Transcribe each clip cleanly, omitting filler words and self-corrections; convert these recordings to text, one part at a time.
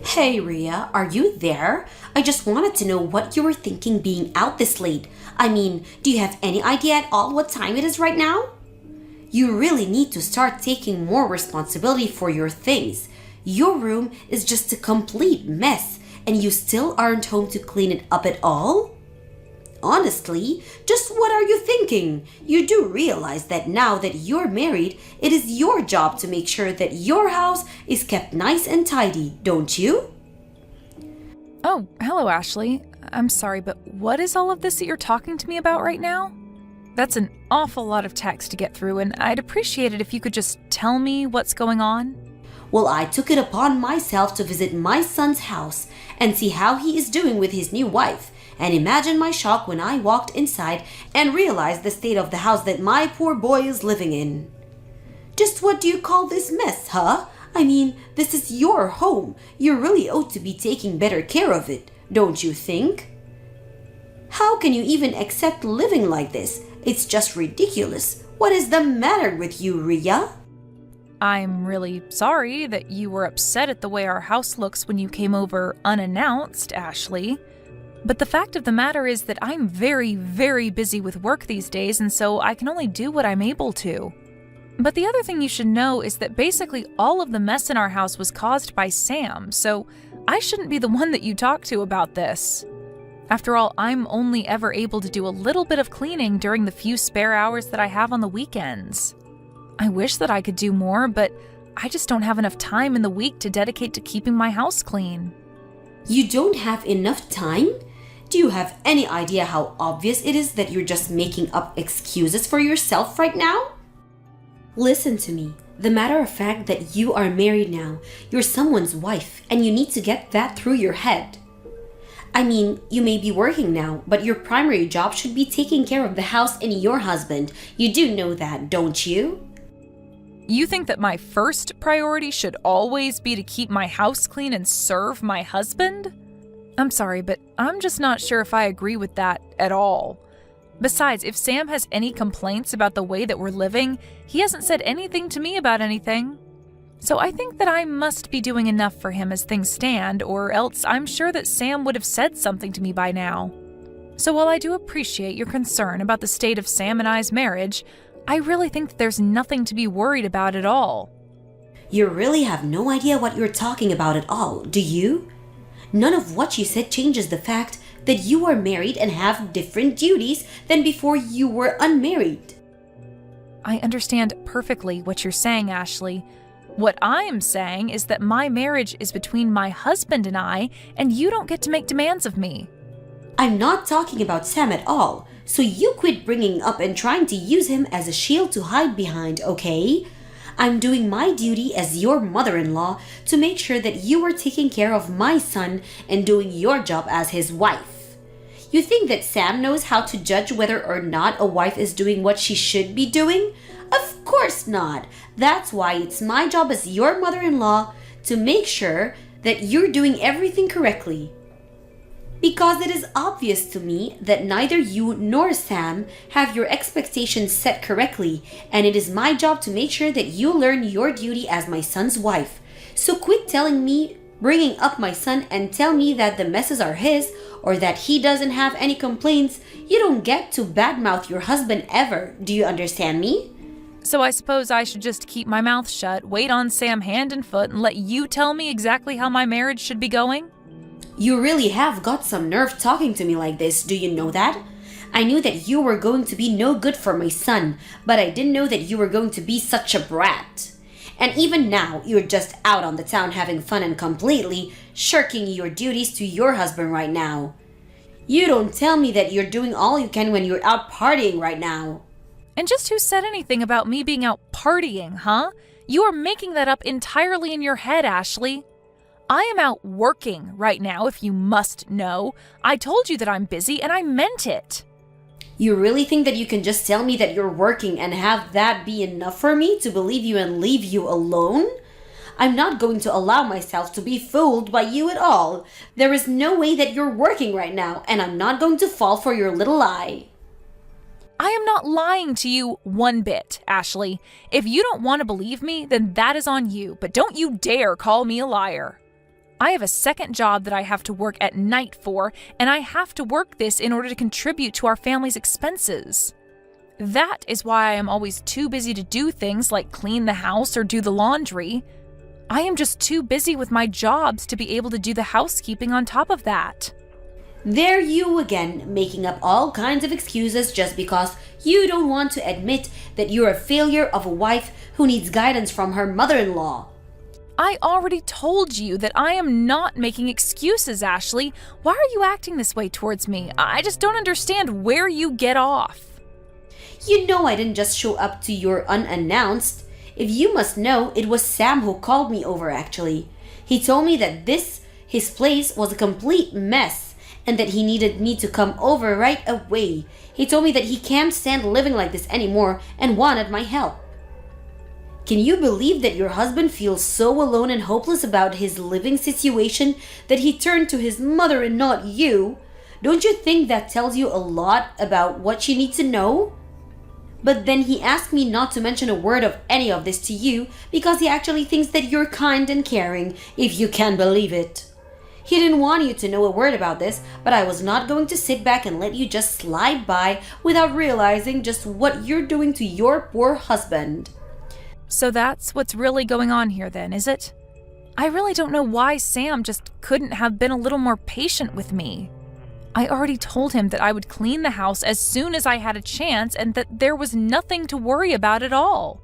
Hey Ria, are you there? I just wanted to know what you were thinking being out this late. I mean, do you have any idea at all what time it is right now? You really need to start taking more responsibility for your things. Your room is just a complete mess, and you still aren't home to clean it up at all? Honestly, just what are you thinking? You do realize that now that you're married, it is your job to make sure that your house is kept nice and tidy, don't you? Oh, hello, Ashley. I'm sorry, but what is all of this that you're talking to me about right now? That's an awful lot of text to get through, and I'd appreciate it if you could just tell me what's going on. Well, I took it upon myself to visit my son's house and see how he is doing with his new wife. And imagine my shock when I walked inside and realized the state of the house that my poor boy is living in. Just what do you call this mess, huh? I mean, this is your home. You really ought to be taking better care of it, don't you think? How can you even accept living like this? It's just ridiculous. What is the matter with you, Ria? I'm really sorry that you were upset at the way our house looks when you came over unannounced, Ashley. But the fact of the matter is that I'm very, very busy with work these days, and so I can only do what I'm able to. But the other thing you should know is that basically all of the mess in our house was caused by Sam, so I shouldn't be the one that you talk to about this. After all, I'm only ever able to do a little bit of cleaning during the few spare hours that I have on the weekends. I wish that I could do more, but I just don't have enough time in the week to dedicate to keeping my house clean. You don't have enough time? Do you have any idea how obvious it is that you're just making up excuses for yourself right now? Listen to me. The matter of fact that you are married now, you're someone's wife, and you need to get that through your head. I mean, you may be working now, but your primary job should be taking care of the house and your husband. You do know that, don't you? You think that my first priority should always be to keep my house clean and serve my husband? I'm sorry, but I'm just not sure if I agree with that at all. Besides, if Sam has any complaints about the way that we're living, he hasn't said anything to me about anything. So I think that I must be doing enough for him as things stand, or else I'm sure that Sam would have said something to me by now. So while I do appreciate your concern about the state of Sam and I's marriage, I really think that there's nothing to be worried about at all. You really have no idea what you're talking about at all, do you? None of what you said changes the fact that you are married and have different duties than before you were unmarried. I understand perfectly what you're saying, Ashley. What I'm saying is that my marriage is between my husband and you don't get to make demands of me. I'm not talking about Sam at all, so you quit bringing up and trying to use him as a shield to hide behind, okay? I'm doing my duty as your mother-in-law to make sure that you are taking care of my son and doing your job as his wife. You think that Sam knows how to judge whether or not a wife is doing what she should be doing? Of course not. That's why it's my job as your mother-in-law to make sure that you're doing everything correctly. Because it is obvious to me that neither you nor Sam have your expectations set correctly, and it is my job to make sure that you learn your duty as my son's wife. So quit telling me, bringing up my son, and tell me that the messes are his or that he doesn't have any complaints. You don't get to badmouth your husband ever. Do you understand me? So I suppose I should just keep my mouth shut, wait on Sam hand and foot, and let you tell me exactly how my marriage should be going? You really have got some nerve talking to me like this, do you know that? I knew that you were going to be no good for my son, but I didn't know that you were going to be such a brat. And even now, you're just out on the town having fun and completely shirking your duties to your husband right now. You don't tell me that you're doing all you can when you're out partying right now. And just who said anything about me being out partying, huh? You are making that up entirely in your head, Ashley. I am out working right now, if you must know. I told you that I'm busy, and I meant it. You really think that you can just tell me that you're working and have that be enough for me to believe you and leave you alone? I'm not going to allow myself to be fooled by you at all. There is no way that you're working right now, and I'm not going to fall for your little lie. I am not lying to you one bit, Ashley. If you don't want to believe me, then that is on you, but don't you dare call me a liar. I have a second job that I have to work at night for, and I have to work this in order to contribute to our family's expenses. That is why I am always too busy to do things like clean the house or do the laundry. I am just too busy with my jobs to be able to do the housekeeping on top of that. There you again, making up all kinds of excuses just because you don't want to admit that you're a failure of a wife who needs guidance from her mother-in-law. I already told you that I am not making excuses, Ashley. Why are you acting this way towards me? I just don't understand where you get off. You know I didn't just show up to your unannounced. If you must know, it was Sam who called me over actually. He told me that his place was a complete mess and that he needed me to come over right away. He told me that he can't stand living like this anymore and wanted my help. Can you believe that your husband feels so alone and hopeless about his living situation that he turned to his mother and not you? Don't you think that tells you a lot about what you need to know? But then he asked me not to mention a word of any of this to you because he actually thinks that you're kind and caring, if you can believe it. He didn't want you to know a word about this, but I was not going to sit back and let you just slide by without realizing just what you're doing to your poor husband. So that's what's really going on here then, is it? I really don't know why Sam just couldn't have been a little more patient with me. I already told him that I would clean the house as soon as I had a chance and that there was nothing to worry about at all.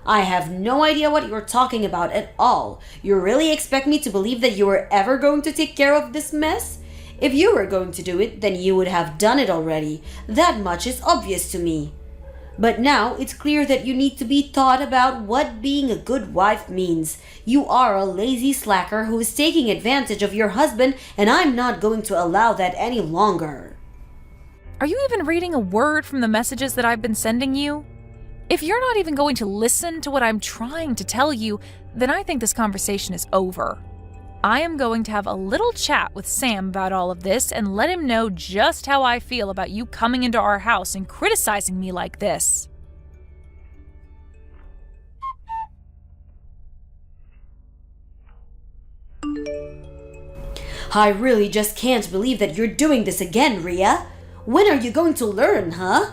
I have no idea what you're talking about at all. You really expect me to believe that you were ever going to take care of this mess? If you were going to do it, then you would have done it already. That much is obvious to me. But now it's clear that you need to be taught about what being a good wife means. You are a lazy slacker who is taking advantage of your husband, and I'm not going to allow that any longer. Are you even reading a word from the messages that I've been sending you? If you're not even going to listen to what I'm trying to tell you, then I think this conversation is over. I am going to have a little chat with Sam about all of this and let him know just how I feel about you coming into our house and criticizing me like this. I really just can't believe that you're doing this again, Rhea. When are you going to learn, huh?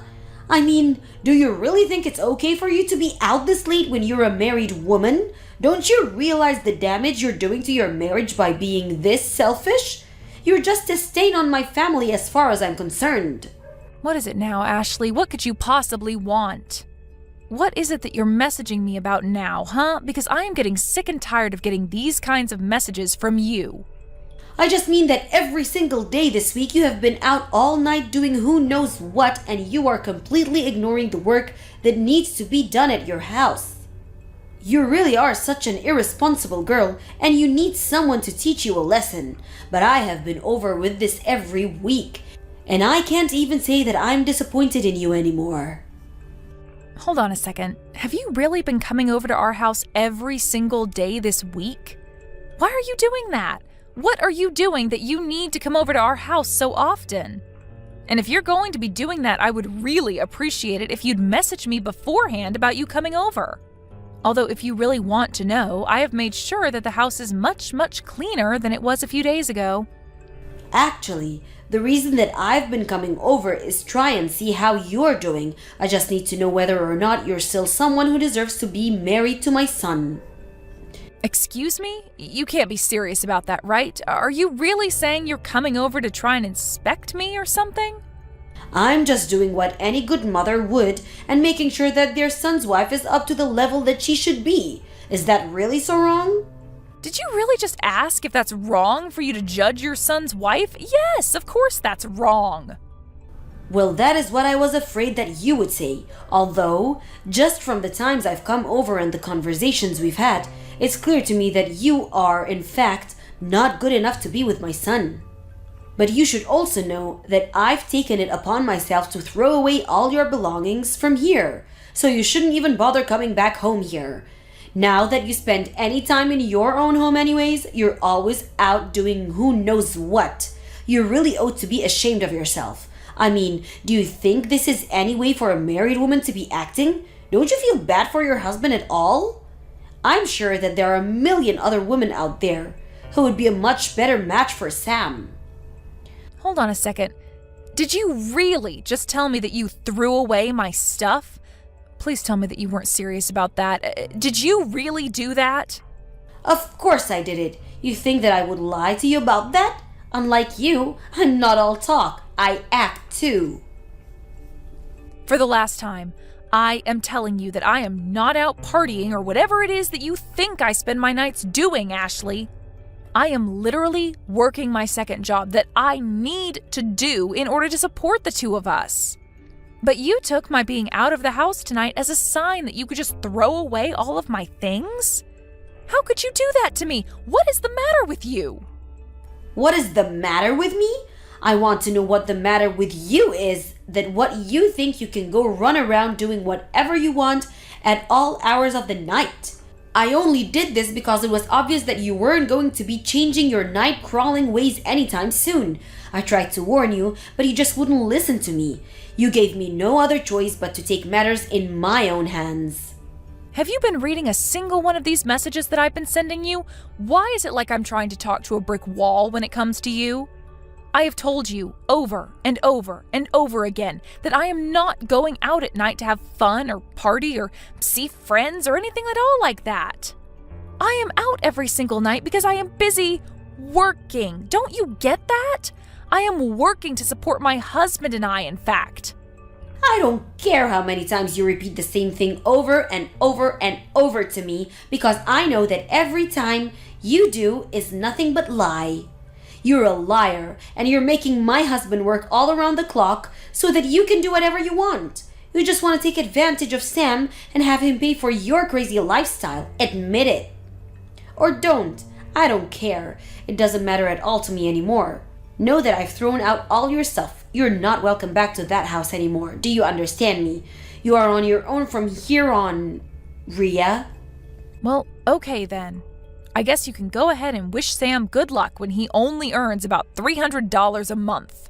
I mean, do you really think it's okay for you to be out this late when you're a married woman? Don't you realize the damage you're doing to your marriage by being this selfish? You're just a stain on my family as far as I'm concerned. What is it now, Ashley? What could you possibly want? What is it that you're messaging me about now, huh? Because I am getting sick and tired of getting these kinds of messages from you. I just mean that every single day this week you have been out all night doing who knows what, and you are completely ignoring the work that needs to be done at your house. You really are such an irresponsible girl, and you need someone to teach you a lesson. But I have been over with this every week, and I can't even say that I'm disappointed in you anymore. Hold on a second. Have you really been coming over to our house every single day this week? Why are you doing that? What are you doing that you need to come over to our house so often? And if you're going to be doing that, I would really appreciate it if you'd message me beforehand about you coming over. Although if you really want to know, I have made sure that the house is much, much cleaner than it was a few days ago. Actually, the reason that I've been coming over is try and see how you're doing. I just need to know whether or not you're still someone who deserves to be married to my son. Excuse me? You can't be serious about that, right? Are you really saying you're coming over to try and inspect me or something? I'm just doing what any good mother would and making sure that their son's wife is up to the level that she should be. Is that really so wrong? Did you really just ask if that's wrong for you to judge your son's wife? Yes, of course that's wrong. Well, that is what I was afraid that you would say. Although, just from the times I've come over and the conversations we've had, it's clear to me that you are, in fact, not good enough to be with my son. But you should also know that I've taken it upon myself to throw away all your belongings from here, so you shouldn't even bother coming back home here. Now that you spend any time in your own home anyways, you're always out doing who knows what. You really ought to be ashamed of yourself. I mean, do you think this is any way for a married woman to be acting? Don't you feel bad for your husband at all? I'm sure that there are a million other women out there. who would be a much better match for Sam. Hold on a second. Did you really just tell me that you threw away my stuff? Please tell me that you weren't serious about that. Did you really do that? Of course I did it. You think that I would lie to you about that? Unlike you, I'm not all talk. I act too. For the last time, I am telling you that I am not out partying or whatever it is that you think I spend my nights doing, Ashley. I am literally working my second job that I need to do in order to support the two of us. But you took my being out of the house tonight as a sign that you could just throw away all of my things? How could you do that to me? What is the matter with you? What is the matter with me? I want to know what the matter with you is, that what you think you can go run around doing whatever you want at all hours of the night. I only did this because it was obvious that you weren't going to be changing your night-crawling ways anytime soon. I tried to warn you, but you just wouldn't listen to me. You gave me no other choice but to take matters in my own hands. Have you been reading a single one of these messages that I've been sending you? Why is it like I'm trying to talk to a brick wall when it comes to you? I have told you over and over and over again that I am not going out at night to have fun or party or see friends or anything at all like that. I am out every single night because I am busy working. Don't you get that? I am working to support my husband and I, in fact. I don't care how many times you repeat the same thing over and over and over to me, because I know that every time you do is nothing but lie. You're a liar, and you're making my husband work all around the clock so that you can do whatever you want. You just want to take advantage of Sam and have him pay for your crazy lifestyle. Admit it. Or don't. I don't care. It doesn't matter at all to me anymore. Know that I've thrown out all your stuff. You're not welcome back to that house anymore. Do you understand me? You are on your own from here on, Rhea. Well, okay then. I guess you can go ahead and wish Sam good luck when he only earns about $300 a month.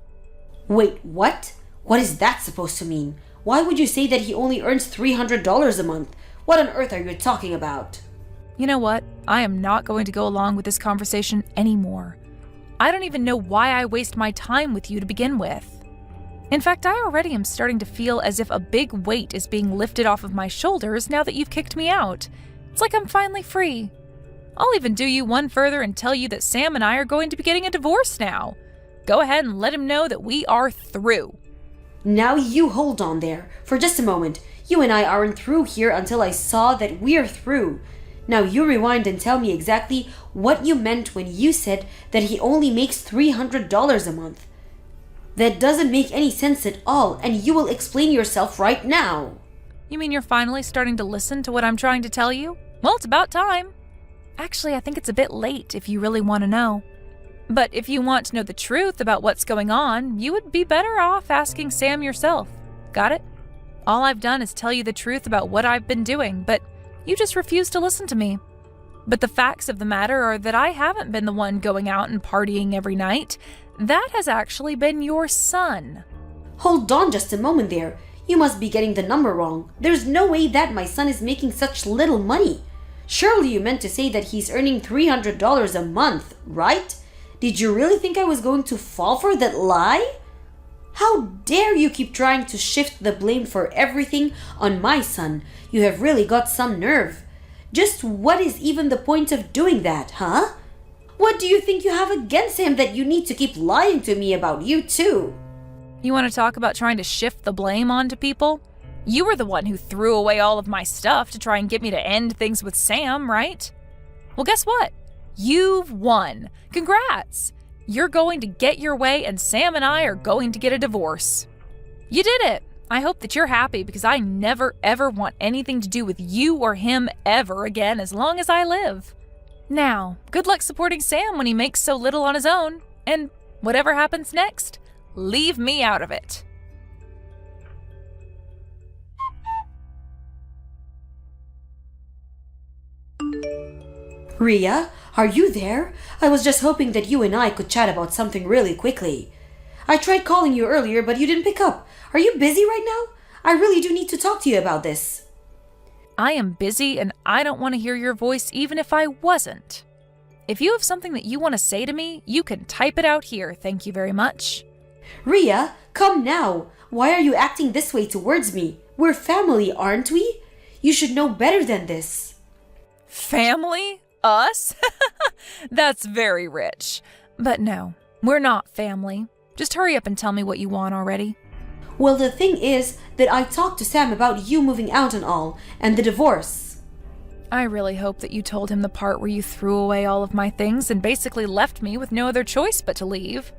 Wait, what? What is that supposed to mean? Why would you say that he only earns $300 a month? What on earth are you talking about? You know what? I am not going to go along with this conversation anymore. I don't even know why I waste my time with you to begin with. In fact, I already am starting to feel as if a big weight is being lifted off of my shoulders now that you've kicked me out. It's like I'm finally free. I'll even do you one further and tell you that Sam and I are going to be getting a divorce now. Go ahead and let him know that we are through. Now you hold on there. For just a moment. You and I aren't through here until I saw that we're through. Now you rewind and tell me exactly what you meant when you said that he only makes $300 a month. That doesn't make any sense at all, and you will explain yourself right now. You mean you're finally starting to listen to what I'm trying to tell you? Well, it's about time. Actually, I think it's a bit late if you really want to know. But if you want to know the truth about what's going on, you would be better off asking Sam yourself. Got it? All I've done is tell you the truth about what I've been doing, but you just refuse to listen to me. But the facts of the matter are that I haven't been the one going out and partying every night. That has actually been your son. Hold on just a moment there. You must be getting the number wrong. There's no way that my son is making such little money. Surely you meant to say that he's earning $300 a month, right? Did you really think I was going to fall for that lie? How dare you keep trying to shift the blame for everything on my son? You have really got some nerve. Just what is even the point of doing that, huh? What do you think you have against him that you need to keep lying to me about you too? You want to talk about trying to shift the blame onto people? You were the one who threw away all of my stuff to try and get me to end things with Sam, right? Well, guess what? You've won. Congrats! You're going to get your way, and Sam and I are going to get a divorce. You did it! I hope that you're happy, because I never ever want anything to do with you or him ever again as long as I live. Now, good luck supporting Sam when he makes so little on his own, and whatever happens next, leave me out of it. Rhea, are you there? I was just hoping that you and I could chat about something really quickly. I tried calling you earlier, but you didn't pick up. Are you busy right now? I really do need to talk to you about this. I am busy and I don't want to hear your voice even if I wasn't. If you have something that you want to say to me, you can type it out here, thank you very much. Ria, come now. Why are you acting this way towards me? We're family, aren't we? You should know better than this. Family? Us? That's very rich. But no, we're not family. Just hurry up and tell me what you want already. Well, the thing is that I talked to Sam about you moving out and all, and the divorce. I really hope that you told him the part where you threw away all of my things and basically left me with no other choice but to leave.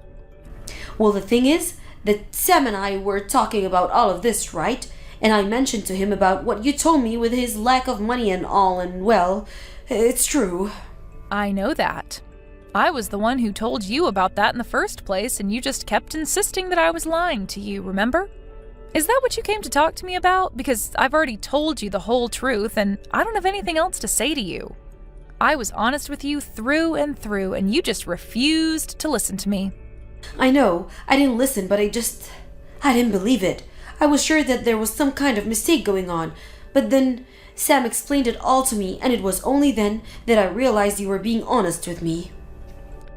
Well, the thing is that Sam and I were talking about all of this, right? And I mentioned to him about what you told me with his lack of money and all, and well, it's true. I know that. I was the one who told you about that in the first place, and you just kept insisting that I was lying to you, remember? Is that what you came to talk to me about? Because I've already told you the whole truth, and I don't have anything else to say to you. I was honest with you through and through, and you just refused to listen to me. I know, I didn't listen, but I didn't believe it. I was sure that there was some kind of mistake going on, but then Sam explained it all to me, and it was only then that I realized you were being honest with me.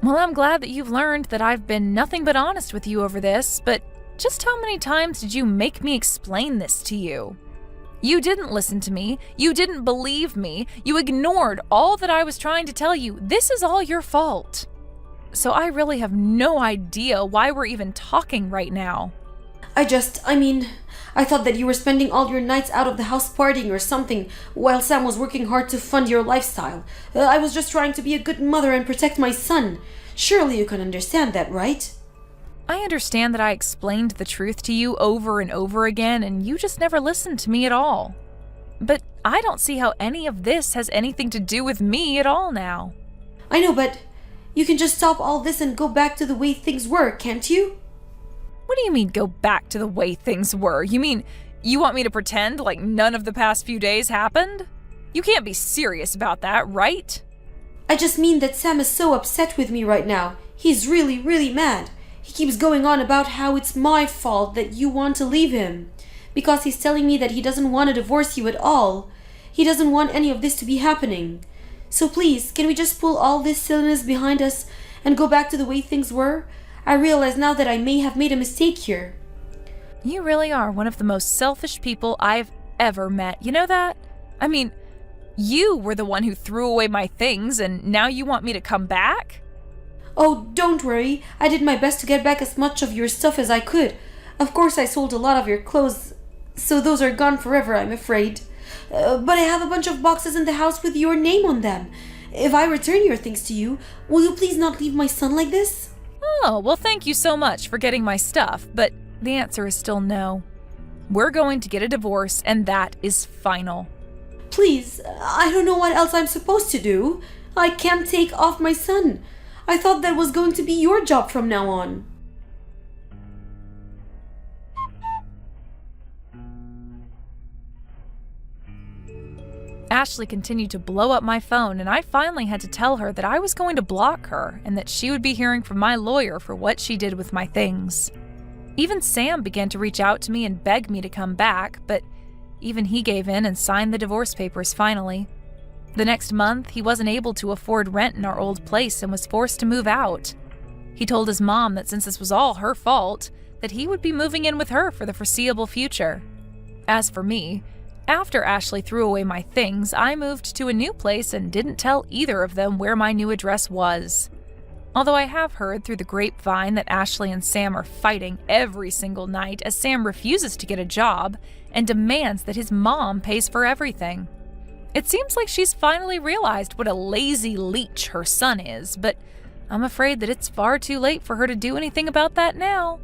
Well, I'm glad that you've learned that I've been nothing but honest with you over this, but just how many times did you make me explain this to you? You didn't listen to me. You didn't believe me. You ignored all that I was trying to tell you. This is all your fault. So I really have no idea why we're even talking right now. I thought that you were spending all your nights out of the house partying or something while Sam was working hard to fund your lifestyle. I was just trying to be a good mother and protect my son. Surely you can understand that, right? I understand that I explained the truth to you over and over again, and you just never listened to me at all. But I don't see how any of this has anything to do with me at all now. I know, but you can just stop all this and go back to the way things were, can't you? What do you mean, go back to the way things were? You mean you want me to pretend like none of the past few days happened? You can't be serious about that, right? I just mean that Sam is so upset with me right now. He's really, really mad. He keeps going on about how it's my fault that you want to leave him. Because he's telling me that he doesn't want to divorce you at all. He doesn't want any of this to be happening. So please, can we just pull all this silliness behind us and go back to the way things were? I realize now that I may have made a mistake here. You really are one of the most selfish people I've ever met. You know that? I mean, you were the one who threw away my things, and now you want me to come back? Oh, don't worry. I did my best to get back as much of your stuff as I could. Of course, I sold a lot of your clothes, so those are gone forever, I'm afraid. But I have a bunch of boxes in the house with your name on them. If I return your things to you, will you please not leave my son like this? Oh, well, thank you so much for getting my stuff, but the answer is still no. We're going to get a divorce, and that is final. Please, I don't know what else I'm supposed to do. I can't take off my son. I thought that was going to be your job from now on. Ashley continued to blow up my phone, and I finally had to tell her that I was going to block her and that she would be hearing from my lawyer for what she did with my things. Even Sam began to reach out to me and beg me to come back, but even he gave in and signed the divorce papers finally. The next month, he wasn't able to afford rent in our old place and was forced to move out. He told his mom that since this was all her fault, that he would be moving in with her for the foreseeable future. As for me, after Ashley threw away my things, I moved to a new place and didn't tell either of them where my new address was. Although I have heard through the grapevine that Ashley and Sam are fighting every single night as Sam refuses to get a job and demands that his mom pays for everything. It seems like she's finally realized what a lazy leech her son is, but I'm afraid that it's far too late for her to do anything about that now.